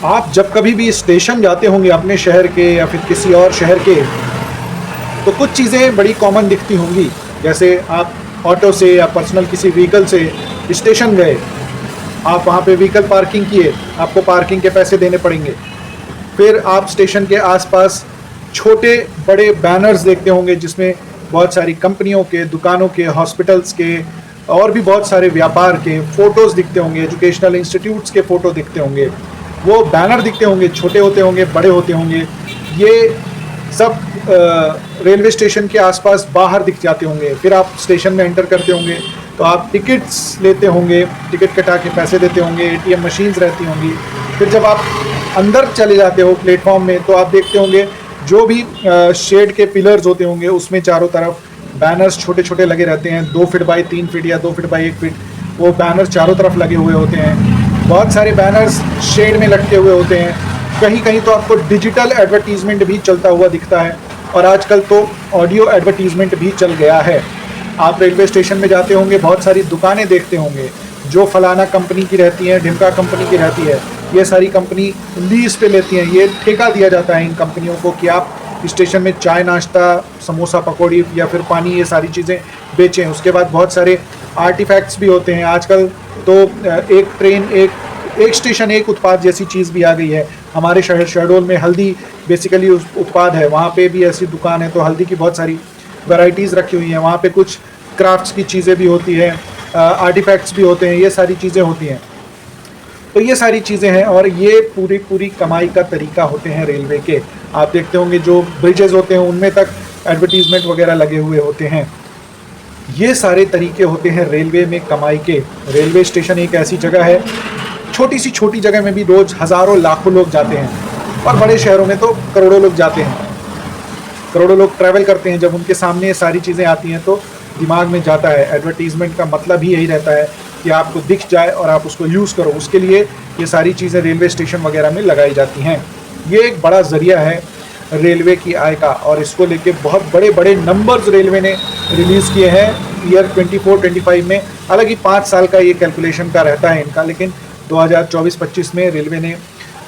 आप जब कभी भी स्टेशन जाते होंगे अपने शहर के या फिर किसी और शहर के, तो कुछ चीज़ें बड़ी कॉमन दिखती होंगी। जैसे आप ऑटो से या पर्सनल किसी व्हीकल से स्टेशन गए, आप वहाँ पे व्हीकल पार्किंग किए, आपको पार्किंग के पैसे देने पड़ेंगे। फिर आप स्टेशन के आसपास छोटे बड़े बैनर्स देखते होंगे जिसमें बहुत सारी कंपनियों के, दुकानों के, हॉस्पिटल्स के और भी बहुत सारे व्यापार के फ़ोटोज़ दिखते होंगे, एजुकेशनल इंस्टीट्यूट्स के फ़ोटो दिखते होंगे। वो बैनर दिखते होंगे, छोटे होते होंगे, बड़े होते होंगे। ये सब रेलवे स्टेशन के आसपास बाहर दिख जाते होंगे। फिर आप स्टेशन में एंटर करते होंगे तो आप टिकट्स लेते होंगे, टिकट कटा के पैसे देते होंगे, एटीएम मशीन्स रहती होंगी। फिर जब आप अंदर चले जाते हो प्लेटफॉर्म में तो आप देखते होंगे जो भी शेड के पिलर्स होते होंगे उसमें चारों तरफ बैनर्स छोटे छोटे लगे रहते हैं, 2 फीट बाई 3 फीट या 2 फीट बाई 1 फीट। वो बैनर चारों तरफ लगे हुए होते हैं। बहुत सारे बैनर्स शेड में लटके हुए होते हैं। कहीं कहीं तो आपको डिजिटल एडवर्टीजमेंट भी चलता हुआ दिखता है और आजकल तो ऑडियो एडवर्टीजमेंट भी चल गया है। आप रेलवे स्टेशन में जाते होंगे, बहुत सारी दुकानें देखते होंगे जो फलाना कंपनी की रहती हैं, ढिमका कंपनी की रहती है। ये सारी कंपनी लीज पे लेती हैं, ये ठेका दिया जाता है इन कंपनियों को कि आप स्टेशन में चाय, नाश्ता, समोसा, पकौड़ी या फिर पानी, ये सारी चीज़ें बेचें। उसके बाद बहुत सारे आर्टिफैक्ट्स भी होते हैं। आजकल तो एक ट्रेन एक स्टेशन एक उत्पाद जैसी चीज़ भी आ गई है। हमारे शहर शहडोल में हल्दी बेसिकली उत्पाद है, वहाँ पे भी ऐसी दुकान है तो हल्दी की बहुत सारी वैरायटीज़ रखी हुई हैं। वहाँ पे कुछ क्राफ्ट्स की चीज़ें भी होती हैं, आर्टिफैक्ट्स भी होते हैं, ये सारी चीज़ें होती हैं। तो ये सारी चीज़ें हैं और ये पूरी कमाई का तरीका होते हैं रेलवे के। आप देखते होंगे जो ब्रिजेज़ होते हैं उनमें तक एडवर्टीज़मेंट वगैरह लगे हुए होते हैं। ये सारे तरीके होते हैं रेलवे में कमाई के। रेलवे स्टेशन एक ऐसी जगह है, छोटी जगह में भी रोज़ हज़ारों लाखों लोग जाते हैं और बड़े शहरों में तो करोड़ों लोग जाते हैं। करोड़ों लोग ट्रैवल करते हैं। जब उनके सामने ये सारी चीज़ें आती हैं तो दिमाग में जाता है। एडवर्टीज़मेंट का मतलब ही यही रहता है कि आपको दिख जाए और आप उसको यूज़ करो। उसके लिए ये सारी चीज़ें रेलवे स्टेशन वगैरह में लगाई जाती हैं। ये एक बड़ा ज़रिया है रेलवे की आय का और इसको लेके बहुत बड़े बड़े नंबर्स रेलवे ने रिलीज़ किए हैं ईयर 24-25 में। हालांकि 5 साल का ये कैलकुलेशन का रहता है इनका, लेकिन 2024-25 में रेलवे ने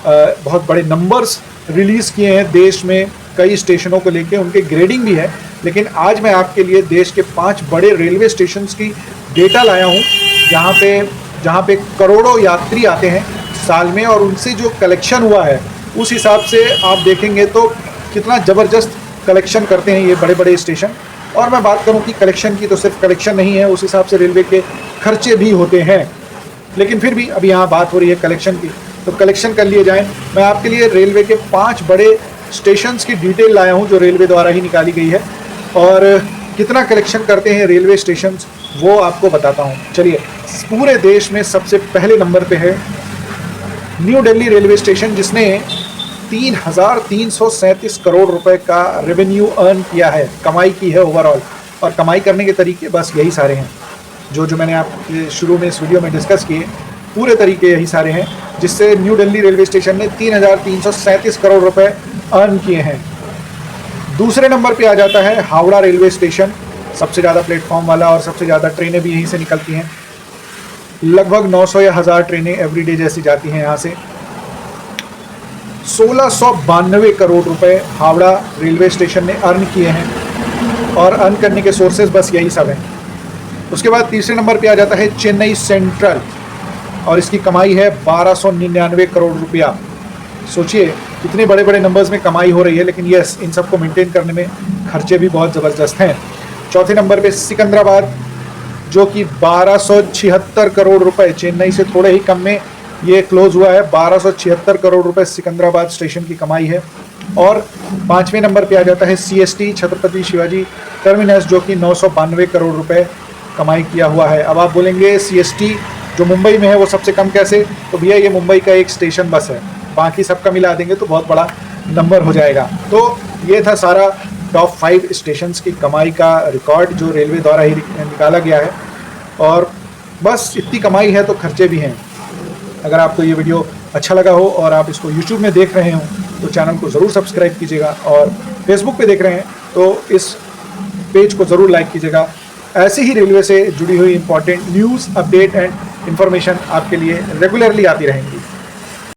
बहुत बड़े नंबर्स रिलीज़ किए हैं देश में कई स्टेशनों को लेके। उनके ग्रेडिंग भी है। लेकिन आज मैं आपके लिए देश के 5 बड़े रेलवे स्टेशंस की डेटा लाया हूँ जहाँ पे करोड़ों यात्री आते हैं साल में और उनसे जो कलेक्शन हुआ है उस हिसाब से आप देखेंगे तो कितना ज़बरदस्त कलेक्शन करते हैं ये बड़े बड़े स्टेशन। और मैं बात करूं कि कलेक्शन की, तो सिर्फ कलेक्शन नहीं है, उस हिसाब से रेलवे के खर्चे भी होते हैं। लेकिन फिर भी अभी यहाँ बात हो रही है कलेक्शन की, तो कलेक्शन कर लिए जाएँ। मैं आपके लिए रेलवे के 5 बड़े स्टेशंस की डिटेल लाया हूँ जो रेलवे द्वारा ही निकाली गई है और कितना कलेक्शन करते हैं रेलवे स्टेशंस वो आपको बताता हूँ। चलिए, पूरे देश में सबसे पहले नंबर पे है न्यू दिल्ली रेलवे स्टेशन, जिसने 3,337 करोड़ रुपए का रेवेन्यू अर्न किया है, कमाई की है ओवरऑल। और कमाई करने के तरीके बस यही सारे हैं जो मैंने आपके शुरू में इस वीडियो में डिस्कस किए। पूरे तरीके यही सारे हैं जिससे न्यू दिल्ली रेलवे स्टेशन ने 3,337 करोड़ रुपए अर्न किए हैं। दूसरे नंबर पे आ जाता है हावड़ा रेलवे स्टेशन, सबसे ज़्यादा प्लेटफॉर्म वाला और सबसे ज़्यादा ट्रेनें भी यहीं से निकलती हैं। लगभग 900 या 1000 ट्रेनें एवरीडे जैसी जाती हैं यहाँ से। 1692 करोड़ रुपए हावड़ा रेलवे स्टेशन ने अर्न किए हैं और अर्न करने के सोर्सेज बस यही सब हैं। उसके बाद तीसरे नंबर पे आ जाता है चेन्नई सेंट्रल और इसकी कमाई है 1299 करोड़ रुपया। सोचिए कितने बड़े बड़े नंबर्स में कमाई हो रही है, लेकिन यस, इन सबको मेंटेन करने में खर्चे भी बहुत ज़बरदस्त हैं। चौथे नंबर पे सिकंदराबाद, जो कि 1276 करोड़ रुपए, चेन्नई से थोड़े ही कम में ये क्लोज हुआ है। 1276 करोड़ रुपए सिकंदराबाद स्टेशन की कमाई है। और 5वें नंबर पे आ जाता है CST छत्रपति शिवाजी टर्मिनस, जो कि 992 करोड़ रुपए कमाई किया हुआ है। अब आप बोलेंगे CST जो मुंबई में है वो सबसे कम कैसे? तो भैया ये मुंबई का एक स्टेशन बस है, बाकी सबका मिला देंगे तो बहुत बड़ा नंबर हो जाएगा। तो ये था सारा टॉप 5 स्टेशंस की कमाई का रिकॉर्ड जो रेलवे द्वारा ही निकाला गया है। और बस इतनी कमाई है तो खर्चे भी हैं। अगर आपको ये वीडियो अच्छा लगा हो और आप इसको YouTube में देख रहे हो तो चैनल को ज़रूर सब्सक्राइब कीजिएगा, और Facebook पे देख रहे हैं तो इस पेज को ज़रूर लाइक कीजिएगा। ऐसे ही रेलवे से जुड़ी हुई important news, update and information आपके लिए रेगुलरली आती रहेंगी।